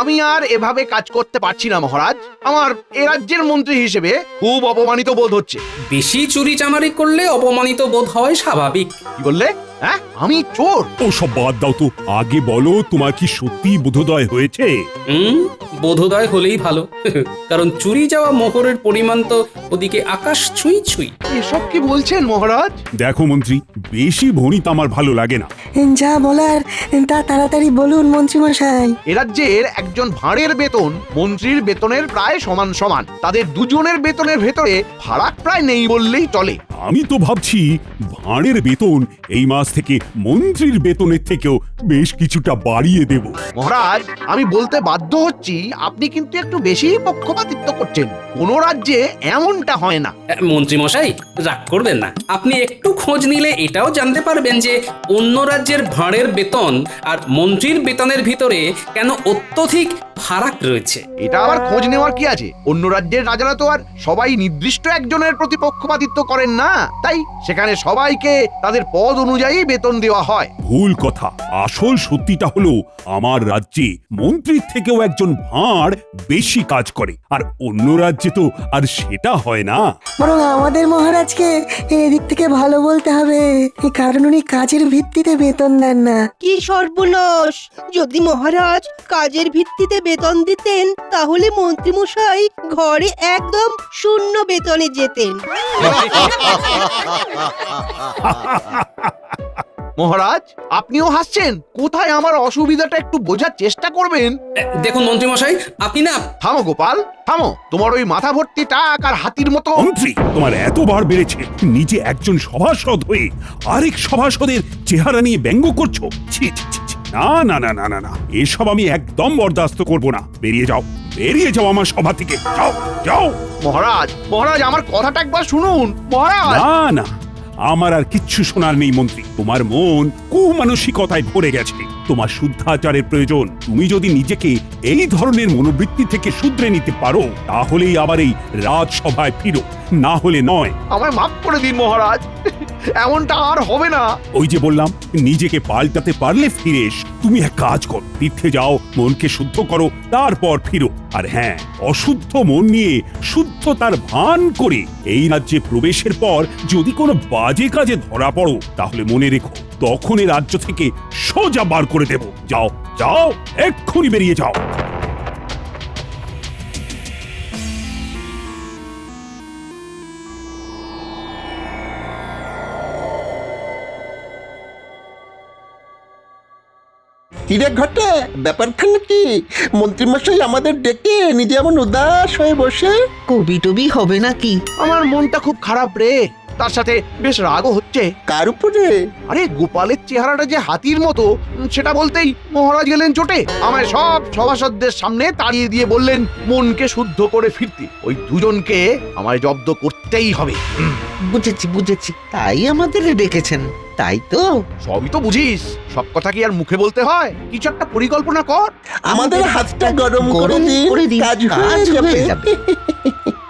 আমি আর এভাবে কাজ করতে পারছি না মহারাজ। আমার এ রাজ্যের মন্ত্রী হিসেবে খুব অপমানিত বোধ হচ্ছে। বেশি চুরি চামারি করলে অপমানিত বোধ হয় স্বাভাবিক। কি বললে? হ্যাঁ, আমি চোর? ও সব বাদ দাও তো, আগে বলো তোমার কি সত্যি বোধোদয় হয়েছে? বোধোদয় হলেই ভালো। কারণ চুরি যাওয়া মোহরের পরিমাণ তো ওদিকে আকাশ ছুঁই ছুঁই। এসব কি বলছেন মহারাজ? দেখো মন্ত্রী, বেশি ভণিত আমার ভালো লাগে না। যা বলার তা তাড়াতাড়ি বলুন মন্ত্রীমশাই। এ রাজ্যের একজন ভাঁড়ের বেতন মন্ত্রীর বেতনের প্রায় সমান সমান। তাদের দুজনের বেতনের ভেতরে ফারাক প্রায় নেই বললেই চলে। আমি তো ভাবছি ভাঁড়ের বেতন এই মাস থেকে মন্ত্রীর বেতনের থেকেও বেশ কিছুটা বাড়িয়ে দেব। মহারাজ, আমি বলতে বাধ্য হচ্ছি, আপনি কিন্তু একটু বেশি পক্ষপাতিত্ব করছেন। কোন রাজ্যে এমনটা হয় না। মন্ত্রী মশাই রাগ করবেন না, আপনি একটু খোঁজ নিলে এটাও জানতে পারবেন যে অন্য রাজ্যের ভাঁড়ের বেতন আর মন্ত্রীর বেতনের ভিতরে কেন অত্যধিক ফারাক রয়েছে। এটা আবার খোঁজ নেওয়ার কি আছে? অন্য রাজ্যের রাজারা তো আর সবাই নির্দিষ্ট একজনের প্রতি পক্ষপাতিত্ব করেন না, তাই সেখানে সবাইকে তাদের পদ অনুযায়ী বেতন দেওয়া হয়। ভুল কথা। আসল সত্যিটা হলো আমার রাজ্যে মন্ত্রীর থেকেও একজন ভাঁড় বেশি কাজ করে, আর অন্য রাজ্যে তো আর সেটা হয় না। বরং আমাদের মহারাজকে এদিক থেকে ভালো বলতে হবে, কারণ উনি কাজের ভিত্তিতে বেতন দেন না। কি সর্বনাশ! যদি মহারাজ কাজের ভিত্তিতে বেতন দিতেন তাহলে মন্ত্রীমশাই ঘরে একদম শূন্য বেতনে যেতেন। মহারাজ, আপনিও হাসছেন? কোথায় আমার অসুবিধাটা একটু বোঝার চেষ্টা করবেন। দেখুন মন্ত্রী মশাই, আপনি না। থামো গোপাল, থামো। তোমার ওই মাথা ভর্তি টাক আর হাতির মতো। মন্ত্রী, তোমার এতবার বেড়েছে, নিজে একজন সভাসদ হয়ে আরেক সভাসদের চেহারা নিয়ে ব্যঙ্গ করছো। ছি ছি ছি ছি। না না না না না না, এসব আমি একদম বরদাস্ত করব না। বেরিয়ে যাও, বেরিয়ে যাও আমার সভা থেকে। যাও যাও। মহারাজ, মহারাজ, আমার কথাটা একবার শুনুন মহারাজ। না না, আমার আর কিচ্ছু শোনার নেই মন্ত্রী। তোমার মন কুমানসিকতায় ভরে গেছে। তোমার শুদ্ধাচারের প্রয়োজন। তুমি যদি নিজেকে এই ধরনের মনোবৃত্তি থেকে শুধরে নিতে পারো, তাহলেই আবার এই রাজসভায় ফিরো, না হলে নয়। আমায় মাফ করে দিন মহারাজ, এমনটা আর হবে না। ওই যে বললাম, নিজেকে পাল্টাতে পারলে ফিরে এস। তুমি এক কাজ করো, তীর্থে যাও, মনকে শুদ্ধ করো, তারপর ফিরো। আর হ্যাঁ, অশুদ্ধ মন নিয়ে শুদ্ধতার ভান করে এই রাজ্যে প্রবেশের পর যদি কোনো বাজে কাজে ধরা পড়ো, তাহলে মনে রেখো, তখন এই রাজ্য থেকে সোজা বার করে দেব। যাও যাও, এক্ষুনি বেরিয়ে যাও। কিরে ঘটে, ব্যাপারখানে কি? মন্ত্রীমশাই আমাদের ডেকে নিজে এমন উদাস হয়ে বসে। কবি টবি হবে নাকি? আমার মনটা খুব খারাপ রে, তার সাথে বেশ রাগও হচ্ছে। কার উপরে? আরে গোপালের চেহারাটা যে হাতির মতো, সেটা বলতেই মহারাজ গেলেন চোটে। আমায় সব সভাসদদের সামনে তাড়িয়ে দিয়ে বললেন মনকে শুদ্ধ করে ফিরতে। ওই দুজনকে আমায় জব্দ করতেই হবে। বুঝেছি বুঝেছি, তাই আমাদের ডেকেছেন, তাই তো? সবই তো বুঝিস, সব কথা কি আর মুখে বলতে হয়? কিছু একটা পরিকল্পনা কর। আমাদের হাতটা গরম করে দিন, কাজ হয়ে যাবে।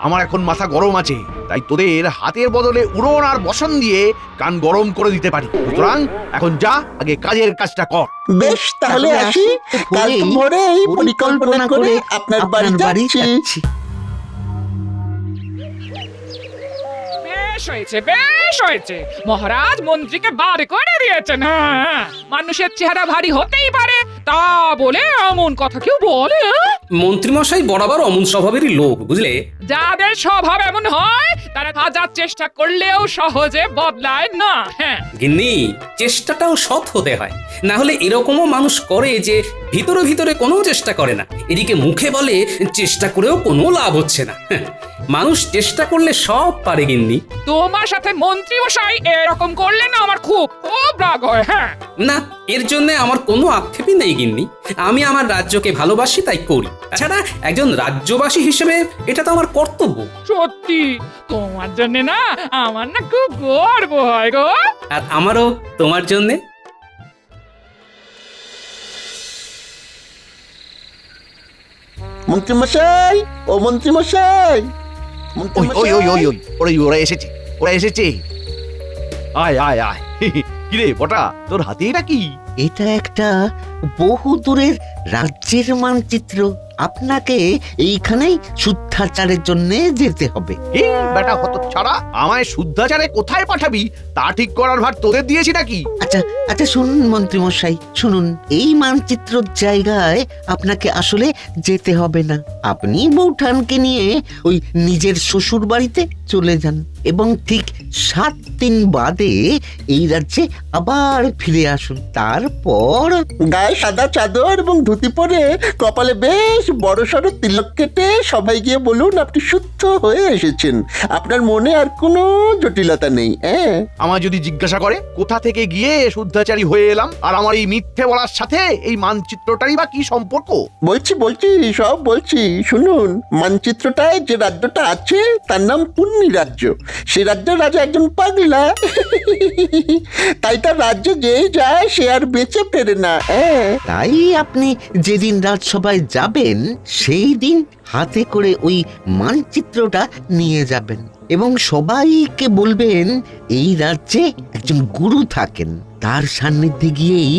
আমার এখন মাথা গরম আছে, তাই তোদের হাতের বদলে উড়ন আর বসন দিয়ে কান গরম করে দিতে পারি। সুতরাং এখন যা, আগে কাজের কাজটা কর। বেশ, তাহলে আসি। কাল ভোরে এই পরিকল্পনা করে আপনার বাড়ি যাচ্ছি। বেশ হয়েছে, মহারাজ মন্ত্রীকে বার করে দিয়েছেন। হ্যাঁ, মানুষের চেহারা ভারী হতেই পারে, তা বলে এমন কথা কেউ বলে? মন্ত্রী মশাই বরাবর অমন স্বভাবেরই লোক, বুঝলে। যাদের স্বভাব এমন হয় তারা হাজার চেষ্টা করলেও সহজে বদলায় না। হ্যাঁ গিন্নি, চেষ্টাটাও সৎ হতে হয়, না হলে এরকমও মানুষ করে যে ভিতরে ভিতরে কোনো চেষ্টা করে না, এদিকে মুখে বলে চেষ্টা করেও কোনো লাভ হচ্ছে না। মানুষ চেষ্টা করলে সব পারে গিন্নি। তোমার সাথে মন্ত্রী মশাই এরকম করলে না আমার খুব খুব রাগ হয়। হ্যাঁ না, এর জন্য আমার কোনো আক্ষেপই নেই গিন্নি। আমি আমার রাজ্যকে ভালোবাসি, তাই করি। তাছাড়া একজন রাজ্যবাসী হিসেবে এটা তো আমার কর্তব্য। সত্যি তোমার জন্য না আমার না খুব গর্ব হয় গো। আর আমারও তোমার জন্যে। মন্ত্রীমশাই, ও মন্ত্রীমশাই, ওই ওই ওই ওই ওই ওরা এসেছে, ওরা এসেছে। আয় আয় আয়, কিরে বটা, তোর হাতে এটা কি? এটা একটা বহু দূরের রাজ্যের মানচিত্র। আপনাকে এইখানেই শুদ্ধাচারের জন্য যেতে হবে। এই বেটা হতচ্ছাড়া, আমায় শুদ্ধাচারে কোথায় পাঠাবি তা ঠিক করার ভার তোদের দিয়েছি নাকি? আচ্ছা আচ্ছা, শুনুন মন্ত্রী মশাই, শুনুন। এই মানচিত্রর জায়গায় আপনাকে আসলে যেতে হবে না। আপনি বৌঠানকে নিয়ে ওই নিজের শ্বশুর বাড়িতে চলে যান এবং ঠিক 7 দিন বাদে এই রাজ্যে আবার ফিরে আসুন। তারপর গায়ে সাদা চাদর এবং ধুতি পরে কপালে বেশ বড় সড়ো তিলক কেটে সবাই গিয়ে বলুন আপনি শুদ্ধ হয়ে এসেছেন। আপনার মনে আর কোনো জটিলতা নেই। আমায় যদি জিজ্ঞাসা করে কোথা থেকে গিয়ে শুদ্ধাচারী হয়ে এলাম, আর আমার এই মিথ্যে বলার সাথে এই মানচিত্রটারই বা কি সম্পর্ক? বলছি সব বলছি, শুনুন। মানচিত্রটায় যে রাজ্যটা আছে তার নাম পুণ্যি রাজ্য। সে রাজ্যের রাজা একজন পাগলা, তাই তার রাজ্যে যেই যায় সে আর বেঁচে ফেরে না। তাই আপনি যেদিন রাজসভায় যাবেন সেই দিন হাতে করে ওই মানচিত্রটা নিয়ে যাবেন এবং সবাইকে বলবেন এই রাজ্যে একজন গুরু থাকেন, তার সান্নিধ্যে গিয়েই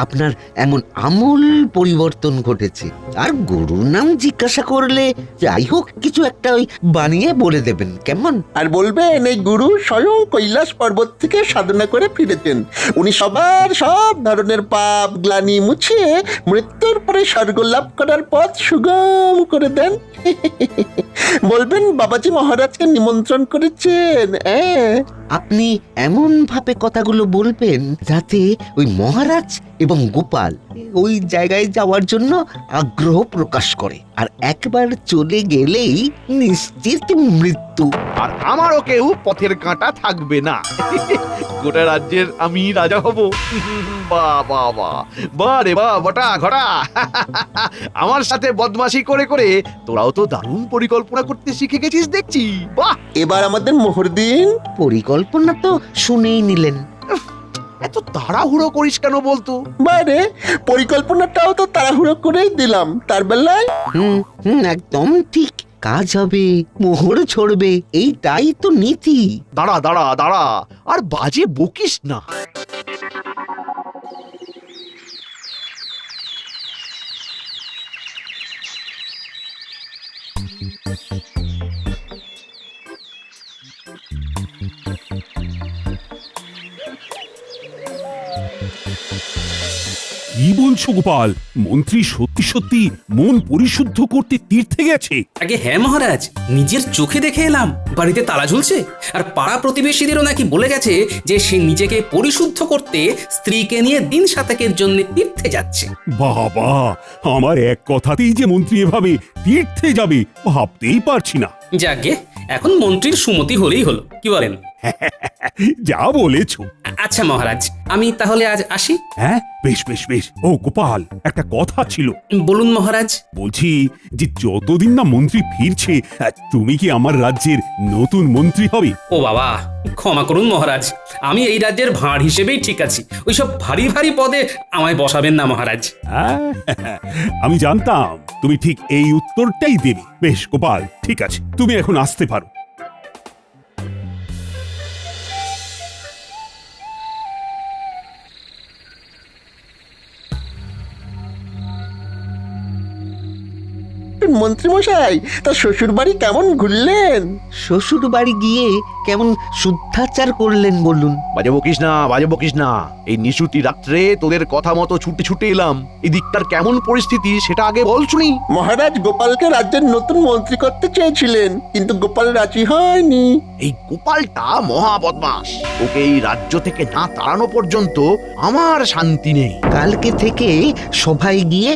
আপনার এমন আমূল পরিবর্তন ঘটেছে। আর গুরুর নাম জিজ্ঞাসা করলে যাই হোক কিছু একটা ওই বানিয়ে বলে দেবেন, কেমন? আর বলবেন এই গুরু স্বয়ং কৈলাস পর্বত থেকে সাধনা করে ফিরেছেন। উনি সবার সব ধরনের পাপ গ্লানি মুছিয়ে মৃত্যুর পরে স্বর্গ লাভ করার পথ সুগম করে দেন। বলবেন বাবাজি মহারাজকে নিমন্ত্রণ করেছেন। আপনি এমন ভাবে কথাগুলো বলবেন যাতে ওই মহারাজ এবং গোপাল ওই জায়গায় যাওয়ার জন্য আগ্রহ প্রকাশ করে, আর একবার চলে গেলেই নিশ্চিত মৃত্যু। আর আমারও কেউ পথের কাঁটা থাকবে না। গোটা রাজ্যের আমি রাজা হব। বাহ বাহ বাহ, বাহ রে বাহ বটা ঘটা। আমার সাথে বদমাশি করে করে তোরাও তো দারুণ পরিকল্পনা করতে শিখে গেছিস দেখছি। বাহ, এবার আমাদের মোহর দিন। পরিকল্পনা তো শুনেই নিলেন। এত তাড়াহুড়ো করিস কেন বলতো? বাইরে পরিকল্পনাটাও তো তাড়াহুড়ো করেই দিলাম। তার বেলায় একদম ঠিক। কাজ হবে, মোহর ছড়বে, এইটাই তো নীতি। দাঁড়া দাঁড়া দাঁড়া, আর বাজে বকিস না। কি বলছো গোপাল? মন্ত্রী সত্যি সত্যি মন পরিশুদ্ধ করতে তীর্থে গেছে? আগে হ্যাঁ মহারাজ, নিজের চোখে দেখে এলাম বাড়িতে তালা ঝুলছে, আর পাড়া প্রতিবেশীদেরও নাকি বলে গেছে যে সে নিজেকে পরিশুদ্ধ করতে স্ত্রীকে নিয়ে দিন সাতেকের জন্য তীর্থে যাচ্ছে। বাবা, আমার এক কথাতেই যে মন্ত্রী এভাবে তীর্থে যাবে ভাবতেই পারছি না। যাকে এখন মন্ত্রীর সুমতি হলেই হলো, কি বলেন? যা বলেছো। আচ্ছা মহারাজ, আমি তাহলে আজ আসি। হ্যাঁ, বেশ বেশ বেশ। ও গোপাল, একটা কথা ছিল। বলুন মহারাজ। বলছি যে যতদিন না মন্ত্রী ফিরছে তুমি কি আমার রাজ্যের নতুন মন্ত্রী হবে? ও বাবা, ক্ষমা করুন মহারাজ, আমি এই রাজ্যের ভাঁড় হিসেবেই ঠিক আছি। ওইসব ভারী ভারী পদে আমায় বসাবেন না মহারাজ। আমি জানতাম তুমি ঠিক এই উত্তরটাই দেবে। বেশ গোপাল, ঠিক আছে, তুমি এখন আসতে পারো। মন্ত্রী মশাই, তার শ্বশুর বাড়ি কেমন ঘুরলেন? শ্বশুর বাড়ি গিয়ে কেমন শুদ্ধাচার করলেন বলুন? বাজে বকিস না, বাজে বকিস না। এই নিশুতি রাত্রে তোদের কথা মতো ছুটে ছুটে এলাম। এদিকটার কেমন পরিস্থিতি সেটা আগে বল শুনি। মহারাজ গোপালকে রাজ্যের নতুন মন্ত্রী করতে চেয়েছিলেন, কিন্তু গোপাল রাজি হয়নি। এই গোপালটা মহা বদমাস। ওকে এই রাজ্য থেকে না তাড়ানো পর্যন্ত আমার শান্তি নেই। কালকে থেকে সবাই গিয়ে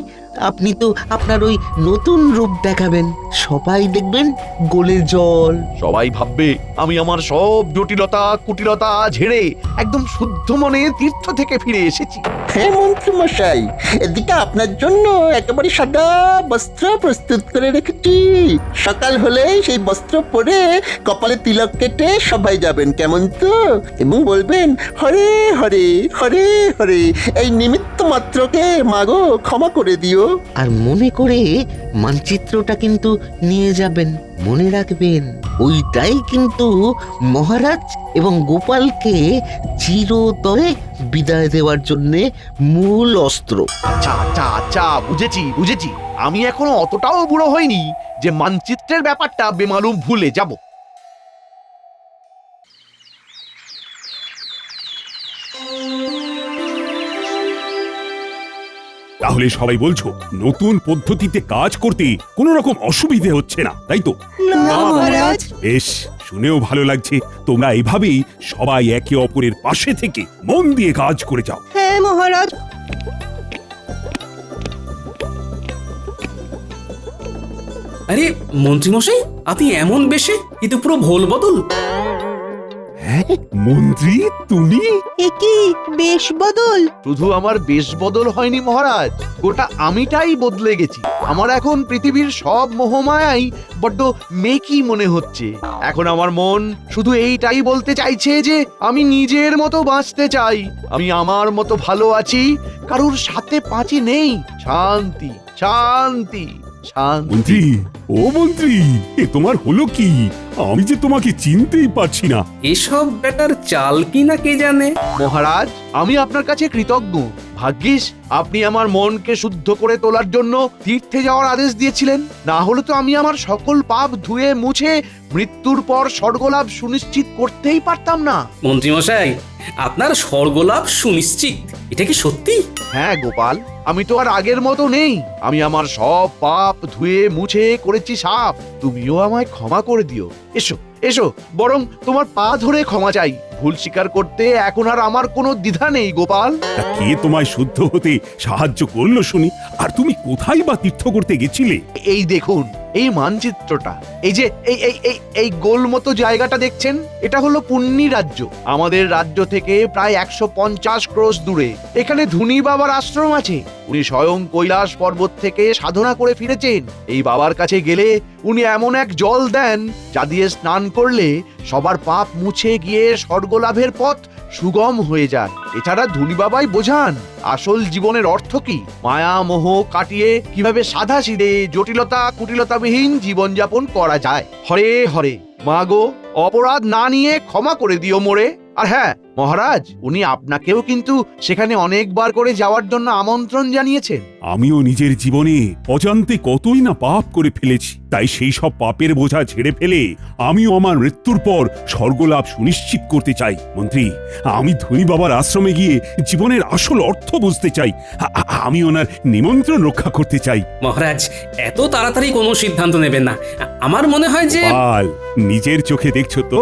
আপনি তো আপনার ওই নতুন রূপ দেখাবেন, সবাই দেখবেন গোলে জল। সবাই ভাববে আমি আমার সব জটিলতা কুটিলতা ঝেড়ে একদম শুদ্ধ মনে তীর্থ থেকে ফিরে এসেছি। হ্যাঁ মন্ত্রী মশাই, এদিকে আপনার জন্য একেবারে সাদা বস্ত্র প্রস্তুত করে রেখেছি। সকাল হলে সেই বস্ত্র পরে কপালে তিলক কেটে সবাই যাবেন, কেমন তো? এবং বলবেন হরে হরে হরে হরে। এই নিমিত্ত মাত্রকে মাগো ক্ষমা করে দিও। আর মনে করে মানচিত্রটা কিন্তু নিয়ে যাবেন। মনে রাখবেন, ওইটাই কিন্তু মহারাজ এবং গোপালকে চিরতরে বিদায় দেওয়ার জন্য মূল অস্ত্র। আচ্ছা আচ্ছা আচ্ছা, বুঝেছি বুঝেছি। আমি এখনো অতটাও বুড়ো হইনি যে মানচিত্রের ব্যাপারটা বেমালুম ভুলে যাব। তাহলে সবাই বলছো নতুন পদ্ধতিতে কাজ করতে কোনো রকম অসুবিধে হচ্ছে না, তাই তো? না মহারাজ। বেশ, শুনেও ভালো লাগছে। তোমরা এইভাবেই সবাই একে অপরের পাশে থেকে মন দিয়ে কাজ করে যাও। হ্যাঁ মহারাজ। আরে মন্ত্রীমশাই, আপনি এমন বেশে? এ তো পুরো ভোল বদল। হ্যাঁ মন্ত্রী, তুমি? এ কি বেশ বদল? শুধু আমার বেশ বদল হয়নি মহারাজ, গোটা আমিটাই বদলে গেছি। আমার এখন পৃথিবীর সব মোহমায়াই বড্ড মেকি মনে হচ্ছে। এখন আমার মন শুধু এইটাই বলতে চাইছে যে আমি নিজের মতো বাঁচতে চাই, আমি আমার মতো ভালো আছি, কারুর সাথে পাঁচি নেই। শান্তি শান্তি শান্তি। মন্ত্রী, ও মন্ত্রী, এ তোমার হলো কি? আমি যে তোমাকে চিনতেই পারছি না। এসব ব্যাটার চাল কি না কে জানে। মহারাজ, আমি আপনার কাছে কৃতজ্ঞ। ভাগ্যিস আপনি আমার মনকে শুদ্ধ করে তোলার জন্য তীর্থে যাওয়ার আদেশ দিয়েছিলেন, না হলে তো আমি আমার সকল পাপ ধুয়ে মুছে মৃত্যুর পর স্বর্গলাভ সুনিশ্চিত করতেই পারতাম না। মন্ত্রীমশাই, আপনার স্বর্গলাভ সুনিশ্চিত, এটা কি সত্যি? হ্যাঁ গোপাল, আমি তো আর আগের মতো নেই। আমি আমার সব পাপ ধুয়ে মুছে করেছি সাফ। তুমিও আমায় ক্ষমা করে দিও। এসো এসো, বরং তোমার পা ধরে ক্ষমা চাই। ভুল স্বীকার করতে এখন আর আমার কোনো দ্বিধা নেই গোপাল। তা কে তোমায় শুদ্ধ হতে সাহায্য করলো শুনি? আর তুমি কোথায় বা তীর্থ করতে গেছিলে? এই দেখুন এই মানচিত্রটা, এই যে এই এই এই এই গোল মতো জায়গাটা দেখছেন, এটা হলো পুণ্যি রাজ্য। আমাদের রাজ্য থেকে প্রায় 150 ক্রোশ দূরে এখানে ধুনি বাবার আশ্রম আছে। উনি স্বয়ং কৈলাস পর্বত থেকে সাধনা করে ফিরেছেন। এই বাবার কাছে গেলে উনি এমন এক জল দেন যা দিয়ে স্নান করলে সবার পাপ মুছে গিয়ে স্বর্গলাভের পথ সুগম হয়ে যায়। এছাড়া ধুনি বাবাই বোঝান আসল জীবনের অর্থ কি, মায়া মোহ কাটিয়ে কিভাবে সাদা সিধে জটিলতা কুটিলতাবিহীন জীবনযাপন করা যায়। হরে হরে, মা গো, অপরাধ না নিয়ে ক্ষমা করে দিও মোরে। আর হ্যাঁ মহারাজ, উনি আপনাকেও কিন্তু সেখানে অনেকবার করে যাওয়ার জন্য আমন্ত্রণ জানিয়েছেন। আমিও নিজের জীবনে অজান্তে কতই না পাপ করে ফেলেছি, তাই সেই সব পাপের বোঝা ছেড়ে ফেলে আমিও আমার মৃত্যুর পর স্বর্গলাভ সুনিশ্চিত করতে চাই। মন্ত্রী, আমি ধনী বাবার আশ্রমে গিয়ে জীবনের আসল অর্থ বুঝতে চাই। আমি ওনার নিমন্ত্রণ রক্ষা করতে চাই। মহারাজ, এত তাড়াতাড়ি কোনো সিদ্ধান্ত নেবেন না। আমার মনে হয় যে পাল, নিজের চোখে দেখছো তো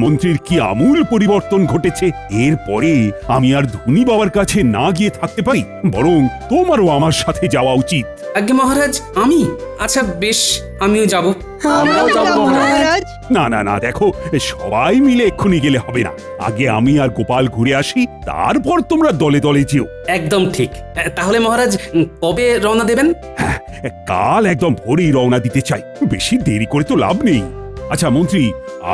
মন্ত্রীর কি আমূল পরিবর্তন ঘটেছে। এরপরে আমি আর ধনী বাবার কাছে না গিয়ে থাকতে পারি, বরং তোমারও আমার সাথে যাওয়া উচিত। আগে মহারাজ, আমি? আচ্ছা বেশ, আমিও যাব। আমরাও যাব মহারাজ। না না না, দেখো, সবাই মিলে এক্ষুনি গেলে হবে না। আগে আমি আর গোপাল ঘুরে আসি, তারপর তোমরা দলে দলে যেও। একদম ঠিক। তাহলে মহারাজ, কবে রওনা দেবেন? হ্যাঁ, কাল একদম ভোরেই রওনা দিতে চাই, বেশি দেরি করে তো লাভ নেই। আচ্ছা মন্ত্রী,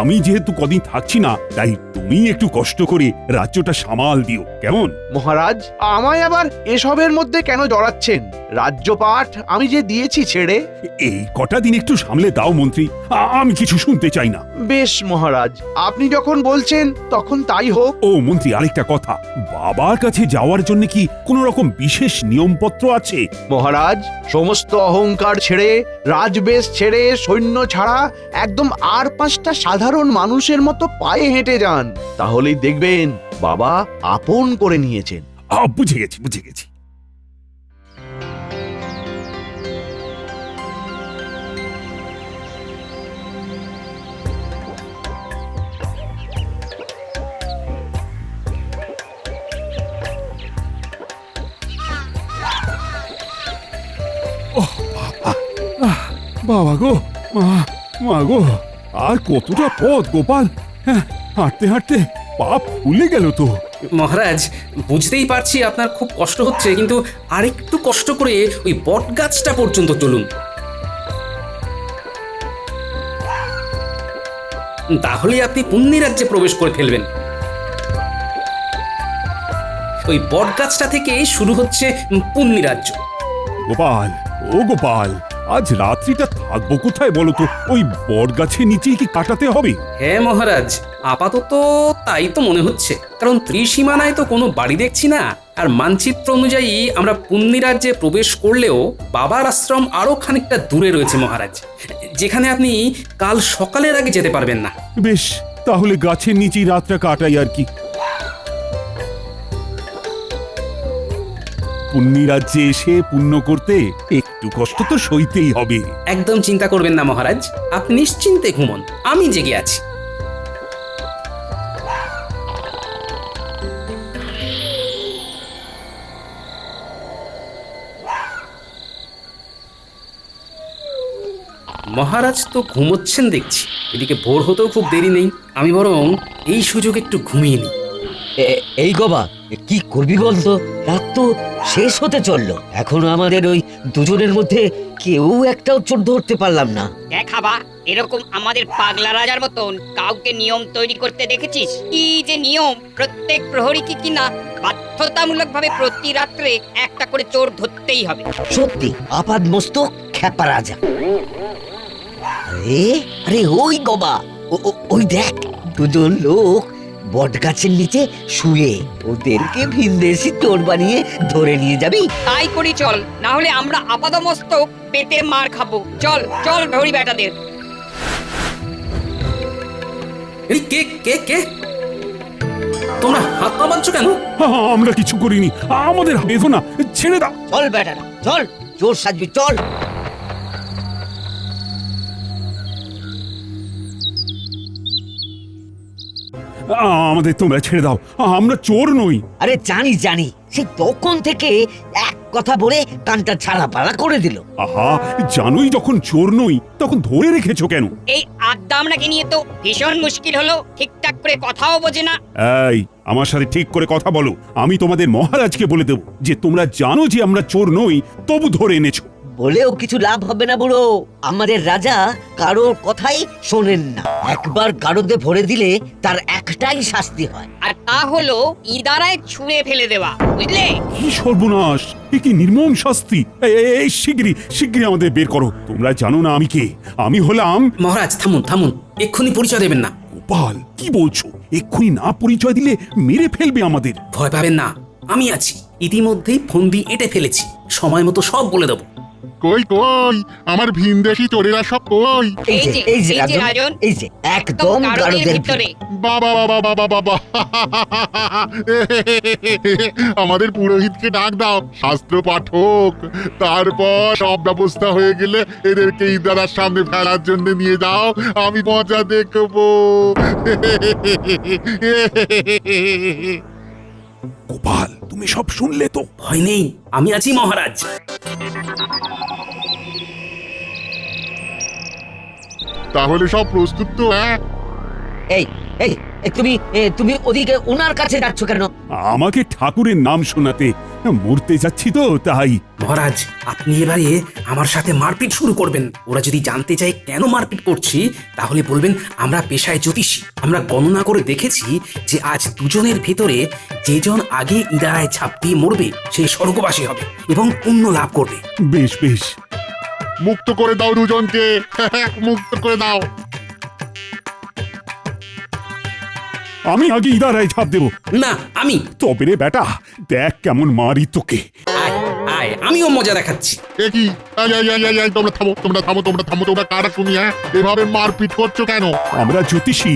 আমি যেহেতু কদিন থাকছি না, তাই তুমি একটু কষ্ট করে রাজ্যটা সামাল দিও, কেমন? মহারাজ, আমায় আবার এসবের মধ্যে কেন জড়াচ্ছেন? রাজ্যপাঠ আমি যে দিয়েছি ছেড়ে। এই কটা দিন একটু সামলে দাও মন্ত্রী, আমি কিছু শুনতে চাই না। বেশ মহারাজ, আপনি যখন বলছেন তখন তাই হোক। ও মন্ত্রী, আরেকটা কথা, বাবার কাছে যাওয়ার জন্য কি কোনো রকম বিশেষ নিয়মপত্র আছে? মহারাজ, সমস্ত অহংকার ছেড়ে, রাজবেশ ছেড়ে, সৈন্য ছাড়া একদম আর 5টা সাধারণ মানুষের মতো পায়ে হেঁটে যান, তাহলেই দেখবেন বাবা আপন করে নিয়েছেন। বুঝে গেছি বুঝে গেছি। বাবা গো, মা গো, আর কতটা পথ গোপাল! হ্যাঁ, হাঁটতে হাঁটতে পা ফুলে গেল তো। মহারাজ, বুঝতেই পারছি আপনার খুব কষ্ট হচ্ছে, কিন্তু আরেকটু কষ্ট করে ওই বট গাছটা পর্যন্ত চলুন, তাহলে আপনি পুণ্যি রাজ্যে প্রবেশ করে ফেলবেন। ওই বট গাছটা থেকে শুরু হচ্ছে পুণ্যি রাজ্য। গোপাল, ও গোপাল, আজ রাত্রিটা থাকবো কোথায় বলো তো? ওই বট গাছের নিচেই কি কাটাতে হবে? হ্যাঁ মহারাজ, আপাতত তাই তো মনে হচ্ছে, কারণ ত্রিসীমানায় তো কোনো বাড়ি দেখছি না। আর মানচিত্র অনুযায়ী আমরা পুণ্যি রাজ্যে প্রবেশ করলেও বাবার আশ্রম আরো খানিকটা দূরে রয়েছে মহারাজ, যেখানে আপনি কাল সকালের আগে যেতে পারবেন না। বেশ, তাহলে গাছের নিচেই রাতটা কাটাই আর কি। পুণ্যি রাজ্যে এসে পুণ্য করতে একটু কষ্ট তো সইতেই হবে। একদম চিন্তা করবেন না মহারাজ, আপনি নিশ্চিন্তে ঘুমন, আমি জেগে আছি। মহারাজ তো ঘুমোচ্ছেন দেখছি, এদিকে ভোর হতেও খুব দেরি নেই, আমি বরং এই সুযোগ একটু ঘুমিয়ে নিই। এই গবা, কি করবি বলতো? রাত তো শেষ হতে চললো, এখনো আমাদের ওই দুজনের মধ্যে কেউ একটাও চোর ধরতে পারলাম না। দেখাবা এরকম আমাদের পাগলা রাজার মতন কাউকে নিয়ম তৈরি করতে দেখেছিস? কি যে নিয়ম, প্রত্যেক প্রহরীকে কিনা বাধ্যতামূলকভাবে প্রতি রাত্রে একটা করে চোর ধরতেই হবে। সত্যি আপাদ মস্তক খ্যাপা রাজা। আরে আরে ওই গবা, ওই দেখ, দুজন লোক বট গাছের নিচে শুয়ে, ওদেরকে ভিনদেশি চোর বানিয়ে ধরে নিয়ে যাবি? তাই করি চল, না হলে আমরা আপাদমস্তক পেটে মার খাবো। চল চল ভরি বেটাদের। এই কে কে কে তোমরা হাত পা বাঁধছো কেন? আমরা কিছু করিনি, আমাদের বেঁধো না, ছেড়ে দাও। চল বেটারা চল, চোর সাজবি চল। আমাদের তোমরা ছেড়ে দাও, আমরা চোর নই। আরে জানি জানি, সে তখন থেকে এক কথা বলে কানটা ছাড়া পালা করে দিল। আহা, জানোই যখন চোর নই তখন ধরে রেখেছো কেন? এই আড্ডা আপনাকে নিয়ে তো ভীষণ মুশকিল হলো, ঠিকঠাক করে কথাও বোঝে না। এই, আমার সাথে ঠিক করে কথা বলো। আমি তোমাদের মহারাজকে বলে দেব যে তোমরা জানো যে আমরা চোর নই, তবু ধরে এনেছো। বলেও কিছু লাভ হবে না বুড়ো, আমাদের রাজা কারোর কথাই শোনেন না। একবার গারদে ভরে দিলে তার একটাই শাস্তি হয়, আর তা হলো ইদারায় ছুঁড়ে ফেলে দেওয়া, বুঝলে? কি সর্বনাশ, এ কি নির্মম শাস্তি! এই শিগগিরই শিগগিরই আমাদের বের করো। তোমরা জানো না আমি কে? আমি হলাম... মহারাজ থামুন থামুন, এক্ষুনি পরিচয় দেবেন না। গোপাল, কি বলছো? এক্ষুনি না পরিচয় দিলে মেরে ফেলবে আমাদের। ভয় পাবেন না, আমি আছি। ইতিমধ্যেই ফন্দি এঁটে ফেলেছি, সময় মতো সব বলে দেবো। কই কই আমার ভিনদেশি চোরেরা সব কই? এই যে এই যে রাজন, এই যে একদম গারদের ভিতরে। বাবা বাবা বাবা বাবা, আমাদের পুরোহিতকে ডাক দাও, শাস্ত্র পাঠক। তারপর সব ব্যবস্থা হয়ে গেলে এদেরকে ইদারার সামনে ফেলার জন্য নিয়ে যাও, আমি মজা দেখবো। গোপাল, তুমি সব শুনলে তো? ভয় নেই, আমি আছি মহারাজ। তাহলে সব প্রস্তুত তো? হ্যাঁ, এই এই তুমি তুমি ওদিকে ওনার কাছে যাচ্ছ কেন? আমাকে ঠাকুরের নাম শোনাতে। মরতে যাচ্ছি তো তাই। মহারাজ, আপনি এবারে আমার সাথে মারপিট শুরু করবেন। ওরা যদি জানতে চায় কেন মারপিট করছি, তাহলে বলবেন আমরা পেশায় জ্যোতিষী। আমরা গণনা করে দেখেছি যে আজ দুজনের ভেতরে যেজন আগে ইদারায় ঝাঁপ দিয়ে মরবে সেই স্বর্গবাসী হবে এবং পুণ্য লাভ করবে। বেশ বেশ, মুক্ত করে দাও দুজনকে, মুক্ত করে দাও। আমি আগে ইদারায় ঝাঁপ দেবো। না, আমি। তবে রে বেটা, দেখ কেমন মারি তোকে। আয় আয়, আমিও মজা দেখাচ্ছি। কি তোমরা থামো, তোমরা থামো, তোমরা থামো, তোমরা কারা শুনি? হ্যাঁ, এভাবে মারপিট করছো কেন? আমরা জ্যোতিষী,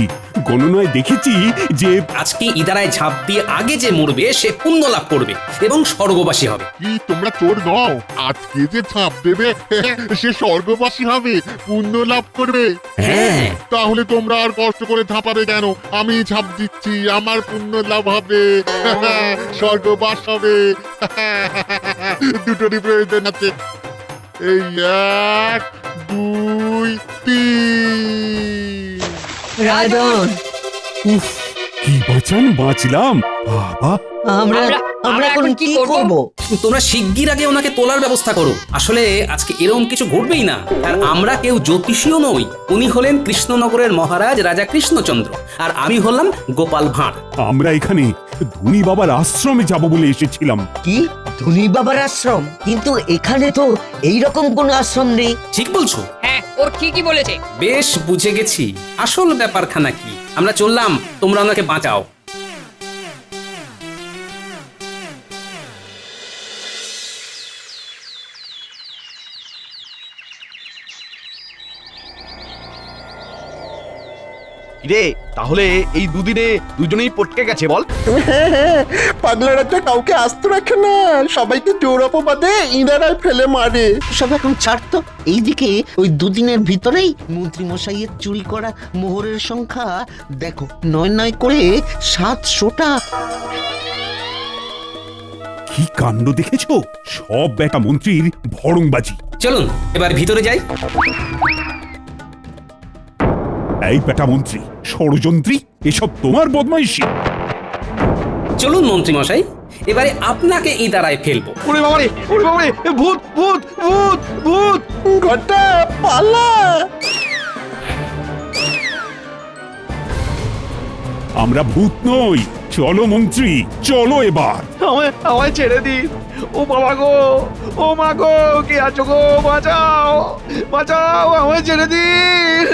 গণনায় দেখেছি যে আজকে ইদারায় ঝাঁপ দিয়ে আগে যে মরবে সে পুণ্য লাভ করবে এবং স্বর্গবাসী হবে। কি তোমরা চোর নও? আজকে যে ছাপ দেবে সে স্বর্গবাসী হবে, পুণ্য লাভ করবে। হ্যাঁ, তাহলে তোমরা আর কষ্ট করে ঝাঁপাবে কেন? আমি ঝাঁপ দিচ্ছি, আমার পুণ্য লাভ হবে, স্বর্গবাস হবে। দুটোরই প্রয়োজন আছে। এই 1 2 3। রাজন, উফ, কি বাঁচান বাঁচলাম বাবা। আমরা আমরা এখন কি করব? তোমরা শিগগির আগে ওনাকে তোলার ব্যবস্থা করো। আসলে আজকে এরকম কিছু ঘটবেই না। আর আমরা কেউ জ্যোতিষীও নই। উনি হলেন কৃষ্ণনগরের মহারাজ রাজা কৃষ্ণচন্দ্র, আর আমি হলাম গোপাল ভাঁড়। আমরা এখানে ধনী বাবার আশ্রমে যাব বলে এসেছিলাম। কি ধনী বাবার আশ্রম, কিন্তু এখানে তো এইরকম কোন আশ্রম নেই। ঠিক বলছো? হ্যাঁ ও ঠিকই বলেছে। বেশ বুঝে গেছি আসল ব্যাপারখানা কি। আমরা চললাম, তোমরা ওনাকে বাঁচাও। রে তাহলে এই দুদিনে দুজনেই পটকে গেছে বল? পাগলা রাজা কাউকে আস্ত রাখে না, সবাইকে জোর অপবাদে ইনারায় ফেলে মারে। সব এখন ছাড়তো। এইদিকে ওই দুদিনের ভিতরেই মন্ত্রী মশাইয়ের চুরি করা মোহরের সংখ্যা দেখো, ৯ করে ৭০০টা। কি কাণ্ড দেখেছো? সব বেটা মন্ত্রীর ভড়ংবাজি। চলুন এবার ভিতরে যাই। এই বেটা মন্ত্রী, ষড়যন্ত্রী, এসব তোমার বদমাইশি। চলুন মন্ত্রী মশাই, এবারে আপনাকে ইদারায় ফেলবো। ওরে বাবারে, ওরে বাবারে, ভূত ভূত ভূত ভূত! ঘটা পালা। আমরা ভূত নই। চলো মন্ত্রী, চলো এবার। আমায় ছেড়ে দিন। ও বাবা গো, ও মা গো, কে আছো গো? বাঁচাও, বাঁচাও, আমায় ছেড়ে দিন,